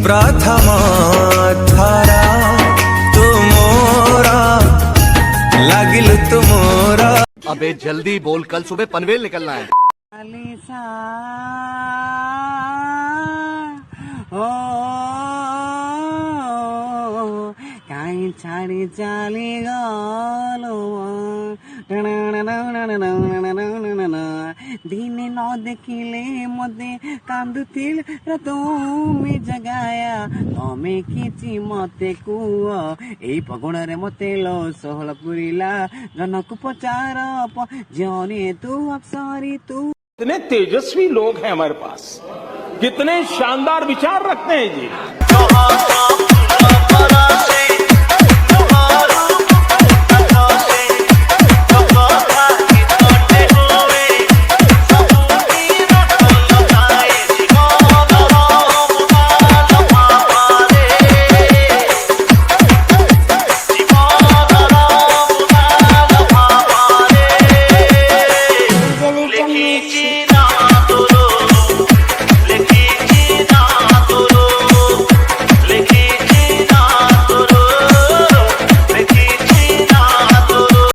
प्रथम थारा तुमोरा लागिल तुमोरा। अबे जल्दी बोल, कल सुबह पनवेल निकलना है। काई छाड़ी चाली गलो दिने न देखिले मते कांदुथिल र तुमी जगाया तमे किछि मते कुह एई पगुणरे मते लो सोहल पुरिला जनक पचार जने तू अप्सरी तू। कितने तेजस्वी लोग हैं हमारे पास, कितने शानदार विचार रखते हैं जी।